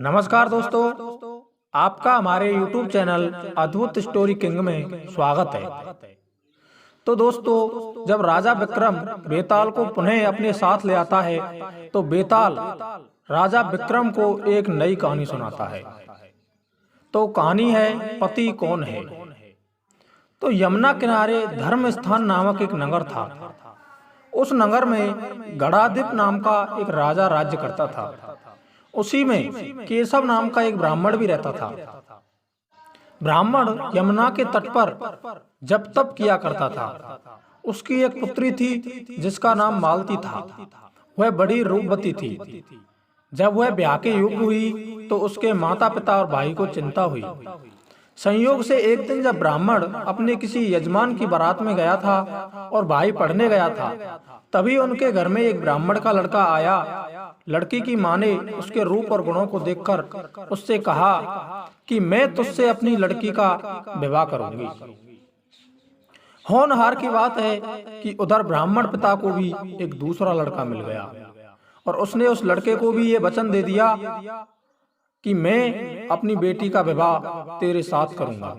नमस्कार दोस्तों, आपका हमारे YouTube चैनल अद्भुत स्टोरी किंग में स्वागत है। तो दोस्तों, जब राजा विक्रम बेताल को पुनः अपने साथ ले आता है तो बेताल राजा विक्रम को एक नई कहानी सुनाता है। तो कहानी है पति कौन है। तो यमुना किनारे धर्म स्थान नामक एक नगर था। उस नगर में गणाधिप नाम का एक राजा राज्य करता था। उसी में केशव नाम का एक ब्राह्मण भी रहता था। ब्राह्मण यमुना के तट पर जप तप किया करता था। उसकी एक पुत्री थी जिसका नाम मालती था। वह बड़ी रूपवती थी। जब वह ब्याह के योग्य हुई तो उसके माता पिता और भाई को चिंता हुई। संयोग से एक दिन जब ब्राह्मण अपने किसी यजमान की बारात में गया था और भाई पढ़ने गया था, तभी उनके घर में एक ब्राह्मण का लड़का आया। लड़की की मां ने उसके रूप और गुणों को देखकर उससे कहा कि मैं तुझसे अपनी लड़की का विवाह करूंगी। होनहार की बात है कि उधर ब्राह्मण पिता को भी एक दूसरा लड़का मिल गया और उसने उस लड़के को भी ये वचन दे दिया कि मैं अपनी बेटी का विवाह तेरे साथ करूंगा।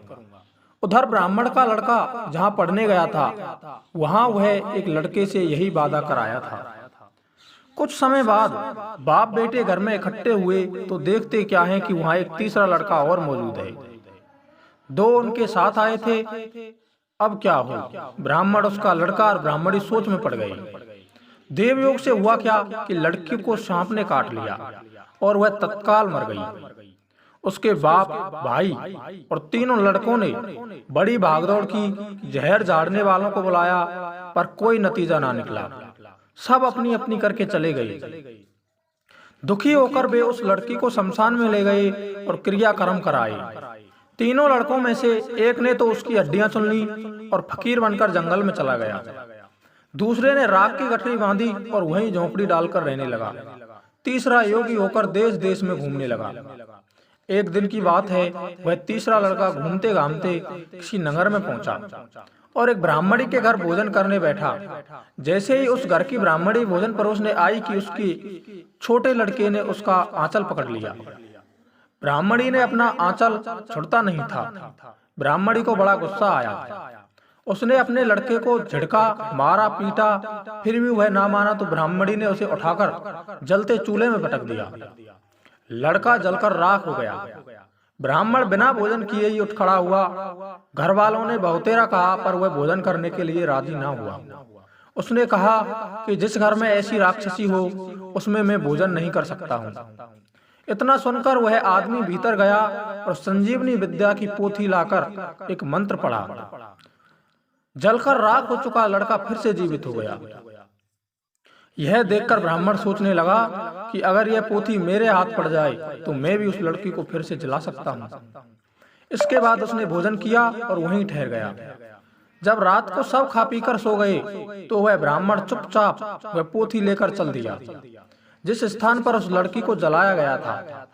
उधर ब्राह्मण का लड़का जहां पढ़ने गया था, वहां वह एक लड़के से यही वादा कराया था। कुछ समय बाद बाप बेटे घर में इकट्ठे हुए तो देखते क्या है कि वहां एक तीसरा लड़का और मौजूद है। दो उनके साथ आए थे। अब क्या हो, ब्राह्मण, उसका लड़का और ब्राह्मणी सोच में पड़ गए। देवयोग से हुआ क्या कि लड़की को सांप ने काट लिया और वह तत्काल मर गई। उसके बाप, भाई और तीनों लड़कों ने बड़ी भागदौड़ की, जहर झाड़ने वालों को बुलाया, पर कोई नतीजा ना निकला। सब अपनी अपनी करके चले गए। दुखी होकर वे उस लड़की को शमशान में ले गए और क्रियाक्रम कराए। तीनों लड़कों में से एक ने तो उसकी हड्डियां चुन ली और फकीर बनकर जंगल में चला गया। दूसरे ने राख की गठरी बांधी और वहीं झोंपड़ी डालकर रहने लगा। तीसरा योगी होकर देश देश में घूमने लगा। एक दिन की बात है, वह तीसरा लड़का घूमते घामते किसी नगर में पहुंचा और एक ब्राह्मणी के घर भोजन करने बैठा। जैसे ही उस घर की ब्राह्मणी भोजन परोसने आई कि उसकी छोटे लड़के ने उसका आंचल पकड़ लिया। ब्राह्मणी ने अपना आंचल छोड़ता नहीं था। ब्राह्मणी को बड़ा गुस्सा आया। उसने अपने लड़के को झिड़का, मारा, पीटा, फिर भी वह ना माना तो ब्राह्मणी ने उसे उठाकर जलते चूल्हे में पटक दिया। लड़का जलकर राख हो गया। ब्राह्मण बिना भोजन किए ही उठ खड़ा हुआ। घर वालों ने बहुतेरा कहा, पर वह भोजन करने के लिए राजी ना हुआ। उसने कहा कि जिस घर में ऐसी राक्षसी हो उसमें मैं भोजन नहीं कर सकता हूँ। इतना सुनकर वह आदमी भीतर गया और संजीवनी विद्या की पोथी लाकर एक मंत्र पढ़ा। जलकर राख हो चुका लड़का फिर से जीवित हो गया। यह देखकर ब्राह्मण सोचने लगा कि अगर यह पोथी मेरे हाथ पड़ जाए तो मैं भी उस लड़की को फिर से जला सकता हूँ। इसके बाद उसने भोजन किया और वहीं ठहर गया। जब रात को सब खा पीकर सो गए तो वह ब्राह्मण चुपचाप वह पोथी लेकर चल दिया। जिस स्थान पर उस लड़की को जलाया गया था,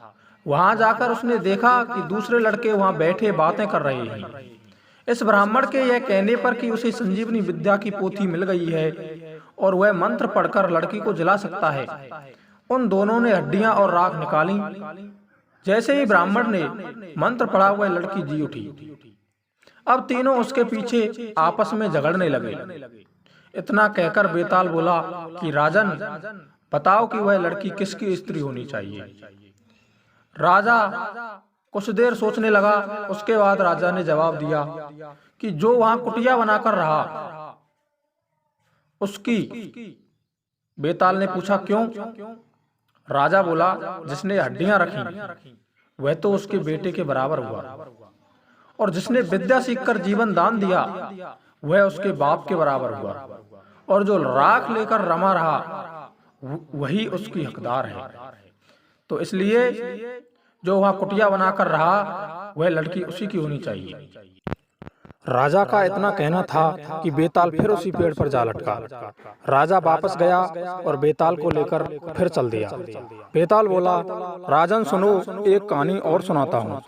वहां जाकर उसने देखा कि दूसरे लड़के वहां बैठे बातें कर रहे हैं। इस ब्राह्मण के यह कहने पर कि उसे संजीवनी विद्या की पोथी मिल गई है और वह मंत्र पढ़कर लड़की को जला सकता है, उन दोनों ने हड्डियां और राख निकाली। जैसे ही ब्राह्मण ने मंत्र पढ़ा, वह लड़की जी उठी। अब तीनों उसके पीछे आपस में झगड़ने लगे। इतना कहकर बेताल बोला कि राजन, बताओ कि वह लड़की किसकी स्त्री होनी चाहिए। राजा कुछ देर सोचने लगा। उसके बाद राजा ने जवाब दिया कि जो वहां कुटिया बनाकर रहा उसकी। बेताल ने पूछा क्यों? राजा बोला, जिसने हड्डियां रखी वह तो उसके बेटे के बराबर हुआ, और जिसने विद्या सीखकर जीवन दान दिया वह उसके बाप के बराबर हुआ, और जो राख लेकर रमा रहा वही उसकी हकदार है। तो इसलिए जो वहां कुटिया बनाकर रहा वह लड़की उसी की होनी चाहिए। राजा का इतना कहना था कि बेताल फिर उसी पेड़ पर जा लटका। राजा वापस गया और बेताल को लेकर फिर चल दिया। बेताल बोला, राजन सुनो, एक कहानी और सुनाता हूँ।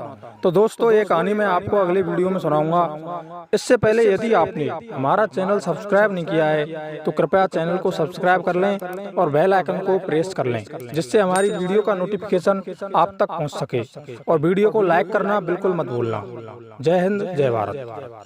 तो दोस्तों, ये कहानी मैं आपको अगले वीडियो में सुनाऊंगा। इससे पहले यदि आपने हमारा चैनल सब्सक्राइब नहीं किया है तो कृपया चैनल को सब्सक्राइब कर लें और बेल आइकन को प्रेस कर लें, जिससे हमारी वीडियो का नोटिफिकेशन आप तक पहुँच सके। और वीडियो को लाइक करना बिल्कुल मत भूलना। जय हिंद, जय भारत।